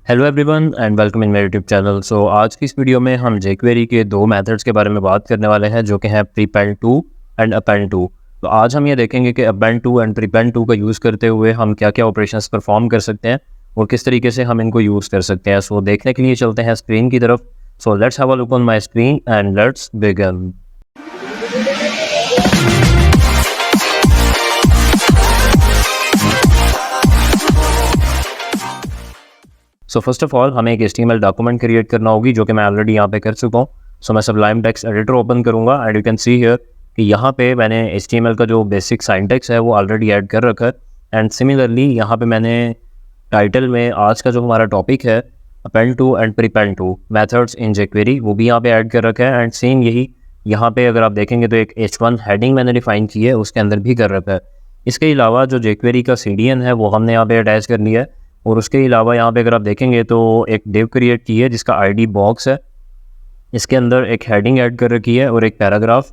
Hello everyone and welcome in my YouTube channel. So आज की इस वीडियो में हम jQuery के दो मेथड्स के बारे में बात करने वाले हैं जो कि हैं prepend to and append to। तो आज हम ये देखेंगे कि append to and prepend to का यूज़ करते हुए हम क्या क्या ऑपरेशंस परफॉर्म कर सकते हैं और किस तरीके से हम इनको यूज़ कर सकते हैं। सो देखने के लिए चलते हैं स्क्रीन की तरफ। So let's have a look on my screen and let's begin. So first of all हमें एक HTML डॉक्यूमेंट क्रिएट करना होगी जो कि मैं ऑलरेडी यहाँ पे कर चुका हूँ। सो मैं Sublime टेक्स्ट एडिटर ओपन करूँगा and you can see here कि यहाँ पे मैंने HTML का जो बेसिक सिंटैक्स है वो ऑलरेडी ऐड कर रखा है। एंड सिमिलरली यहाँ पे मैंने टाइटल में आज का जो हमारा टॉपिक है append to and prepend to methods in jQuery वो भी यहाँ पे ऐड कर रखा है। एंड सेम यही यहाँ पे अगर आप देखेंगे तो एक H1 हेडिंग मैंने डिफाइन की है, उसके अंदर भी कर रखा है। इसके अलावा जो jQuery का CDN है वो हमने यहाँ पे अटैच कर लिया है। और उसके अलावा यहाँ पे अगर आप देखेंगे तो एक डिव क्रिएट की है जिसका ID बॉक्स है। इसके अंदर एक हेडिंग ऐड कर रखी है और एक पैराग्राफ,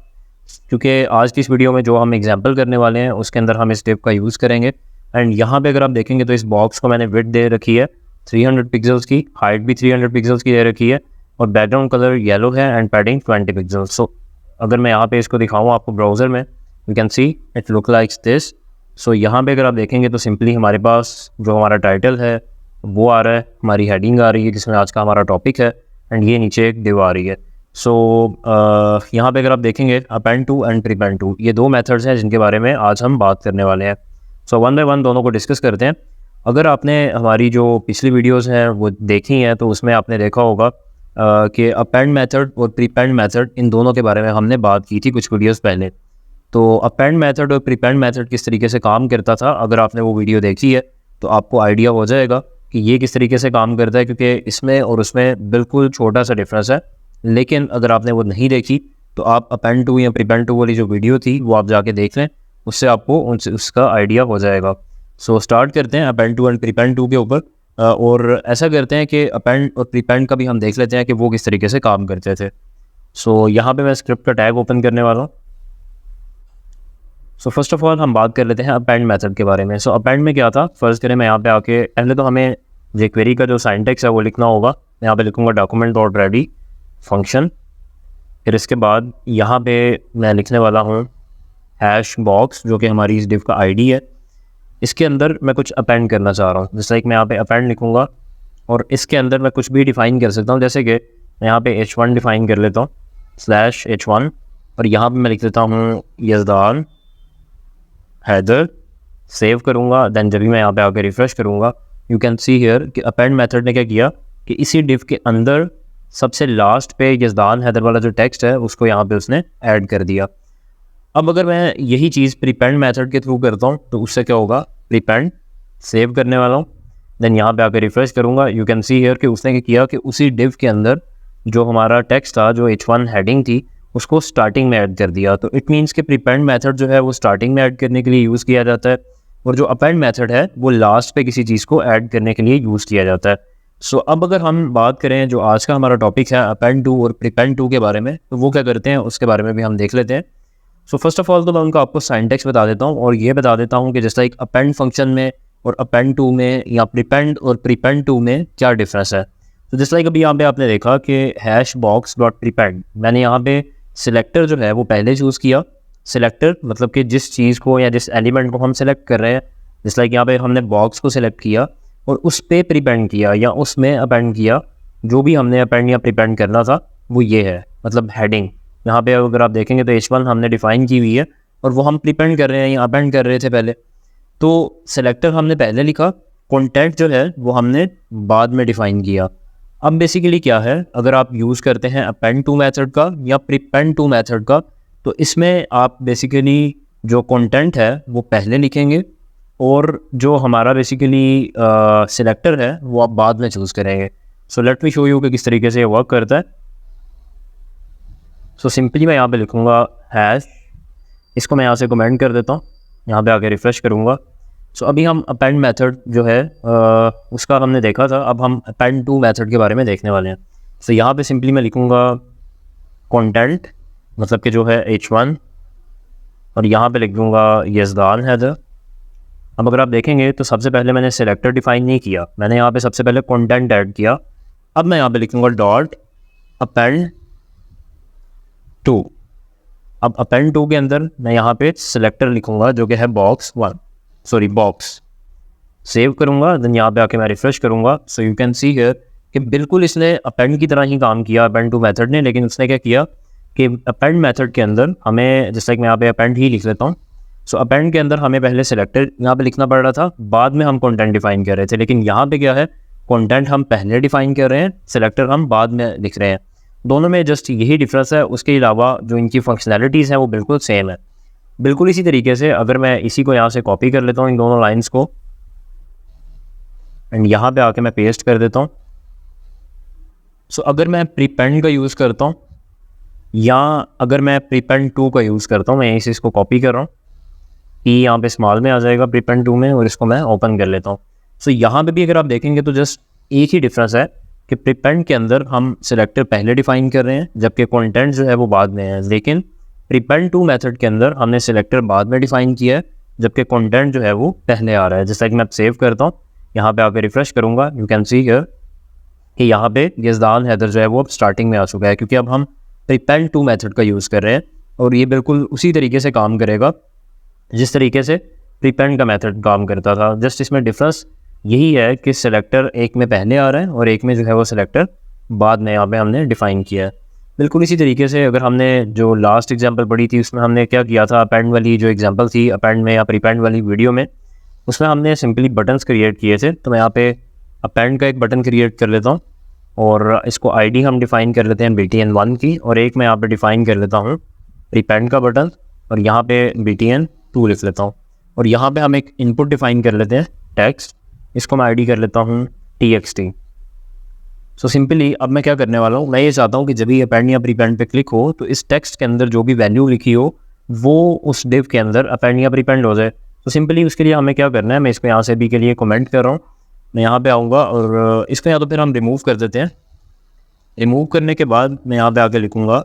क्योंकि आज की इस वीडियो में जो हम एग्जांपल करने वाले हैं उसके अंदर हम इस डिव का यूज़ करेंगे। एंड यहाँ पे अगर आप देखेंगे तो इस बॉक्स को मैंने विड्थ दे रखी है 300 पिक्सल्स की, हाइट भी 300 पिक्सल्स की दे रखी है और बैकग्राउंड कलर येलो है एंड पैडिंग 20 पिक्सल्स। सो अगर मैं यहाँ पे इसको दिखाऊँ आपको ब्राउज़र में, you can see it look likes this. So यहाँ पे अगर आप देखेंगे तो सिंपली हमारे पास जो हमारा टाइटल है वो आ रहा है, हमारी हेडिंग आ रही है जिसमें आज का हमारा टॉपिक है एंड ये नीचे एक डिव आ रही है। सो यहाँ पे अगर आप देखेंगे append to and prepend to ये दो मेथड्स हैं जिनके बारे में आज हम बात करने वाले हैं। सो वन बाय वन दोनों को डिस्कस करते हैं। अगर आपने हमारी जो पिछली वीडियोज़ हैं वो देखी हैं तो उसमें आपने देखा होगा कि append मेथड और prepend मेथड इन दोनों के बारे में हमने बात की थी कुछ वीडियोज़ पहले। तो append मेथड और prepend मेथड किस तरीके से काम करता था, अगर आपने वो वीडियो देखी है तो आपको आइडिया हो जाएगा कि ये किस तरीके से काम करता है, क्योंकि इसमें और उसमें बिल्कुल छोटा सा डिफरेंस है। लेकिन अगर आपने वो नहीं देखी तो आप append to या prepend to वाली जो वीडियो थी वो आप जाके देख लें, उससे आपको उसका आइडिया हो जाएगा। सो स्टार्ट करते हैं append to and prepend to के ऊपर और ऐसा करते हैं कि append और prepend का भी हम देख लेते हैं कि वो किस तरीके से काम करते थे। सो यहाँ पे मैं स्क्रिप्ट का टैग ओपन करने वाला हूँ। सो फर्स्ट ऑफ ऑल हम बात कर लेते हैं append मेथड के बारे में। सो append में क्या था, फर्स्ट करें मैं यहाँ पे आके पहले तो हमें jQuery का जो सिंटैक्स है वो लिखना होगा। मैं यहाँ पे लिखूँगा document.ready फंक्शन। फिर इसके बाद यहाँ पे मैं लिखने वाला हूँ हैश बॉक्स जो कि हमारी इस डिव का ID है। इसके अंदर मैं कुछ append करना चाह रहा हूँ, जैसे कि मैं यहाँ पे append लिखूँगा और इसके अंदर मैं कुछ भी डिफ़ाइन कर सकता हूँ, जैसे कि मैं यहाँ पे H1 डिफ़ाइन कर लेता हूँ /H1 और यहाँ पे मैं लिख देता हूँ यज़दान हैदर, सेव करूँगा। देन जब भी मैं यहाँ पे आकर रिफ़्रेश करूँगा यू कैन सी हियर कि append मेथड ने क्या किया कि इसी डिव के अंदर सबसे लास्ट पे यज़दान हैदर वाला जो टेक्स्ट है उसको यहाँ पे उसने ऐड कर दिया। अब अगर मैं यही चीज़ prepend मेथड के थ्रू करता हूँ तो उससे क्या होगा, prepend सेव करने वाला हूँ, देन यहाँ पे आकर रिफ़्रेश करूँगा। यू कैन सी हियर कि उसने क्या किया कि उसी डिव के अंदर जो हमारा टेक्स्ट था, जो H1 हेडिंग थी, उसको स्टार्टिंग में ऐड कर दिया। तो इट मीन्स कि prepend मेथड जो है वो स्टार्टिंग में ऐड करने के लिए यूज़ किया जाता है और जो append मेथड है वो लास्ट पे किसी चीज़ को ऐड करने के लिए यूज़ किया जाता है। सो अब अगर हम बात करें जो आज का हमारा टॉपिक है append to और prepend to के बारे में, तो वो क्या करते हैं उसके बारे में भी हम देख लेते हैं। सो फर्स्ट ऑफ ऑल तो मैं उनका आपको सिंटैक्स बता देता हूँ और ये बता देता हूँ कि जैसा एक append फंक्शन में और append to में या prepend और prepend to में क्या डिफरेंस है। तो जैसा कि अभी यहाँ पे आपने देखा कि हैश बॉक्स डॉट prepend, मैंने यहाँ पे सिलेक्टर जो है वो पहले चूज़ किया। सिलेक्टर मतलब कि जिस चीज़ को या जिस एलिमेंट को हम सेलेक्ट कर रहे हैं, जिस लाइक यहाँ पे हमने बॉक्स को सिलेक्ट किया और उस पर prepend किया या उसमें append किया। जो भी हमने append या prepend करना था वो ये है, मतलब हेडिंग। यहाँ पे अगर आप देखेंगे तो H1 हमने डिफ़ाइन की हुई है और वो हम prepend कर रहे हैं या append कर रहे थे पहले। तो सिलेक्टर हमने पहले लिखा, कंटेंट जो है वो हमने बाद में डिफ़ाइन किया। अब बेसिकली क्या है, अगर आप यूज़ करते हैं append to मेथड का या prepend to मेथड का, तो इसमें आप बेसिकली जो कंटेंट है वो पहले लिखेंगे और जो हमारा बेसिकली सिलेक्टर है वो आप बाद में चूज़ करेंगे। So let me show you कि किस तरीके से ये वर्क करता है। सो सिंपली मैं यहाँ पे लिखूँगा हैश, इसको मैं यहाँ से कमेंट कर देता हूँ, यहाँ पे आके रिफ़्रेश करूँगा। सो अभी हम append मेथड जो है उसका हमने देखा था, अब हम append to मेथड के बारे में देखने वाले हैं। सो यहाँ पे सिंपली मैं लिखूँगा कंटेंट मतलब कि जो है H1 और यहाँ पे लिख दूँगा यज़दान हैदर अब अगर आप देखेंगे तो सबसे पहले मैंने सेलेक्टर डिफाइन नहीं किया, मैंने यहाँ पे सबसे पहले कंटेंट ऐड किया। अब मैं यहाँ पे लिखूँगा डॉट अपेंड टू। अब अपेंड टू के अंदर मैं यहाँ पे सेलेक्टर लिखूँगा जो कि है बॉक्स। सेव करूँगा, देन यहाँ पे आके मैं रिफ्रेश करूँगा। So you can see here कि बिल्कुल इसने अपेंड की तरह ही काम किया अपेंड टू मेथड ने, लेकिन उसने क्या किया कि अपेंड मेथड के अंदर हमें, जैसे कि मैं यहाँ पे अपेंड ही लिख लेता हूँ। सो अपेंड के अंदर हमें पहले सेलेक्टर यहाँ पे लिखना पड़ रहा था, बाद में हम कंटेंट डिफाइन कर रहे थे। लेकिन यहाँ पे क्या है, कंटेंट हम पहले डिफाइन कर रहे हैं, सेलेक्टर हम बाद में लिख रहे हैं। दोनों में जस्ट यही डिफरेंस है, उसके अलावा जो इनकी फंक्शनैलिटीज़ हैं वो बिल्कुल सेम है। बिल्कुल इसी तरीके से अगर मैं इसी को यहाँ से कॉपी कर लेता हूँ, इन दोनों लाइन्स को, एंड यहाँ पे आके मैं पेस्ट कर देता हूँ। सो अगर मैं प्रीपेंड का यूज़ करता हूँ या अगर मैं प्रीपेंड 2 का यूज़ करता हूँ, मैं इसे इसको कॉपी कर रहा हूँ, यहाँ पे स्मॉल में आ जाएगा प्रीपेंड 2 में, और इसको मैं ओपन कर लेता हूँ। सो यहाँ पे भी अगर आप देखेंगे तो जस्ट एक ही डिफरेंस है कि प्रीपेंड के अंदर हम सिलेक्टर पहले डिफाइन कर रहे हैं जबकि कंटेंट जो है वो बाद में है, लेकिन प्रीपेंड 2 मेथड के अंदर हमने सिलेक्टर बाद में डिफाइन किया है जबकि कंटेंट जो है वो पहले आ रहा है। जैसा कि मैं सेव करता हूँ, यहाँ पे आके रिफ्रेश करूँगा, यू कैन सी हियर कि यहाँ पे यज़दान हैदर जो है वो अब स्टार्टिंग में आ चुका है, क्योंकि अब हम प्रीपेंड 2 मेथड का यूज़ कर रहे हैं और ये बिल्कुल उसी तरीके से काम करेगा जिस तरीके से प्रीपेंड का मेथड काम करता था। जस्ट इसमें डिफरेंस यही है कि सिलेक्टर एक में पहले आ रहा है और एक में जो है वो सिलेक्टर बाद में यहाँ पे हमने डिफ़ाइन किया है। बिल्कुल इसी तरीके से अगर हमने जो लास्ट एग्जांपल पढ़ी थी उसमें हमने क्या किया था, अपेंड वाली जो एग्जांपल थी अपेंड में या प्रीपेंड वाली वीडियो में, उसमें हमने सिंपली बटन्स क्रिएट किए थे। तो मैं यहाँ पे अपेंड का एक बटन क्रिएट कर लेता हूँ और इसको आईडी हम डिफ़ाइन कर लेते हैं BTN1 की, और एक मैं यहाँ पे डिफ़ाइन कर लेता हूँ प्रीपेंड का बटन और यहाँ पे BTN2 लिख लेता हूँ। और यहाँ पे हम एक इनपुट डिफ़ाइन कर लेते हैं टेक्स्ट, इसको मैं आईडी कर लेता हूँ TXT। सो सिंपली अब मैं क्या करने वाला हूँ, मैं ये चाहता हूँ कि जब भी अपेंड या प्रीपेंड पे क्लिक हो तो इस टेक्स्ट के अंदर जो भी वैल्यू लिखी हो वो उस डिव के अंदर अपेंड या प्रीपेंड हो जाए। तो सिंपली उसके लिए हमें क्या करना है, मैं इसको यहाँ से भी के लिए कमेंट कर रहा हूँ, मैं यहाँ पे आऊँगा और इसको या तो फिर हम रिमूव कर देते हैं। रिमूव करने के बाद मैं यहाँ पे आके लिखूँगा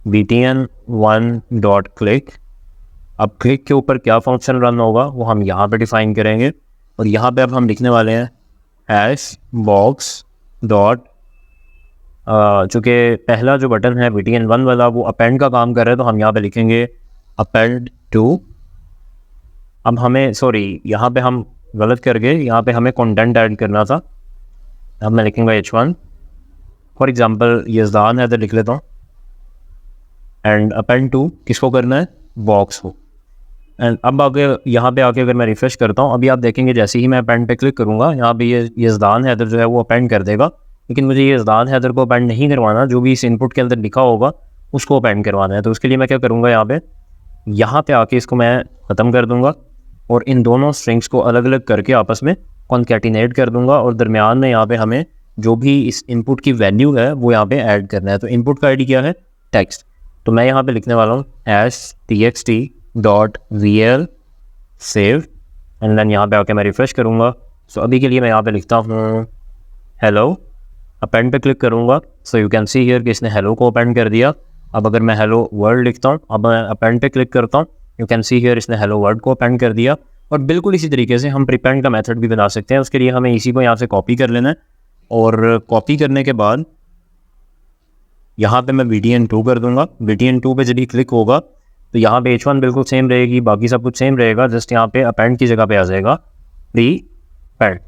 #BTN1.click। अब क्लिक के ऊपर क्या फंक्शन रन होगा वो हम यहाँ पे डिफ़ाइन करेंगे, और यहाँ पे अब हम लिखने वाले हैं #box डॉट, चूँकि पहला जो बटन है BTN1 वाला वो अपेंड का काम कर रहा है तो हम यहाँ पे लिखेंगे अपेंड टू। अब हमें यहाँ पे हम गलत कर गए, यहाँ पे हमें कंटेंट ऐड करना था। अब मैं लिखूँगा H1 फॉर एग्जांपल यज़दान हैदर लिख लेता हूँ, एंड अपेंड टू किसको करना है, बॉक्स को। एंड अब आगे यहाँ पे आके अगर मैं रिफ्रेश करता हूँ, अभी आप देखेंगे जैसे ही मैं अपेंड पे क्लिक करूँगा यहाँ पे ये यज़दान हैदर जो है वो अपेंड कर देगा, लेकिन मुझे यज़दान हैदर को अपेंड नहीं करवाना, जो भी इस इनपुट के अंदर लिखा होगा उसको अपेंड करवाना है। तो उसके लिए मैं क्या करूँगा, यहाँ पे आके इसको मैं ख़त्म कर दूँगा और इन दोनों स्ट्रिंग्स को अलग अलग करके आपस में कॉन्कैटिनेट कर दूँगा, और दरमियान में यहाँ पे हमें जो भी इस इनपुट की वैल्यू है वो यहाँ पे ऐड करना है। तो इनपुट का आईडी क्या है, टेक्स्ट। तो मैं यहाँ पे लिखने वाला हूँ txt.val सेव, एंड देन यहाँ पे आके मैं रिफ्रेश करूँगा। सो अभी के लिए मैं यहाँ पे लिखता हूँ हेलो, अपेंड पे क्लिक करूँगा। So you can see here कि इसने हेलो को अपेंड कर दिया। अब अगर मैं हेलो वर्ल्ड लिखता हूँ, अब मैं अपेंड पे क्लिक करता हूँ, यू कैन सी हियर इसने हेलो वर्ल्ड को अपेंड कर दिया। और बिल्कुल इसी तरीके से हम प्रीपेंड का मेथड भी बना सकते हैं। उसके लिए हमें इसी को यहाँ से कॉपी कर लेना है, और कॉपी करने के बाद यहाँ पे मैं BTN2 कर दूंगा। BTN2 पे जब भी क्लिक होगा तो यहाँ पे H1 बिल्कुल सेम रहेगी, बाकी सब कुछ सेम रहेगा, जस्ट यहाँ पे अपेंड की जगह पे आ जाएगा प्रीपेंड।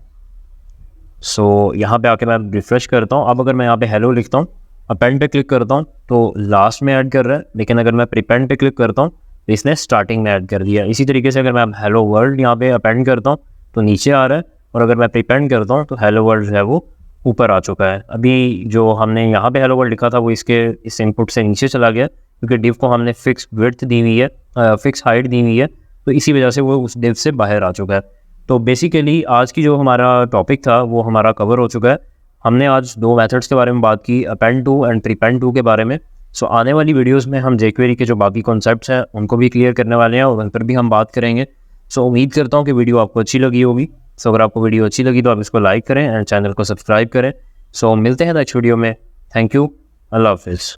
सो यहाँ पे आके मैं रिफ्रेश करता हूँ। अब अगर मैं यहाँ पे हेलो लिखता हूँ, अपेंड पे क्लिक करता हूँ तो लास्ट में ऐड कर रहा है, लेकिन अगर मैं प्रीपेंड पे क्लिक करता हूँ तो इसने स्टार्टिंग में ऐड कर दिया। इसी तरीके से अगर मैं हेलो वर्ल्ड यहाँ पे अपेंड करता हूँ तो नीचे आ रहा है, और अगर मैं प्रीपेंड करता हूँ तो हेलो वर्ल्ड जो है वो ऊपर आ चुका है। अभी जो हमने यहाँ पे हेलो वर्ल्ड लिखा था वो इस इनपुट से नीचे चला गया, क्योंकि डिव को हमने फिक्स विड्थ दी हुई है, फिक्स हाइट दी हुई है, तो इसी वजह से वो उस डिव से बाहर आ चुका है। तो बेसिकली आज की जो हमारा टॉपिक था वो हमारा कवर हो चुका है। हमने आज 2 मेथड्स के बारे में बात की, append to and prepend to के बारे में। सो आने वाली वीडियोस में हम jQuery के जो बाकी कॉन्सेप्ट्स हैं उनको भी क्लियर करने वाले हैं और उन पर भी हम बात करेंगे। सो उम्मीद करता हूँ कि वीडियो आपको अच्छी लगी होगी। सो अगर आपको वीडियो अच्छी लगी तो आप इसको लाइक करें एंड चैनल को सब्सक्राइब करें। सो मिलते हैं नेक्स्ट वीडियो में। थैंक यू, अल्लाह हाफिज़।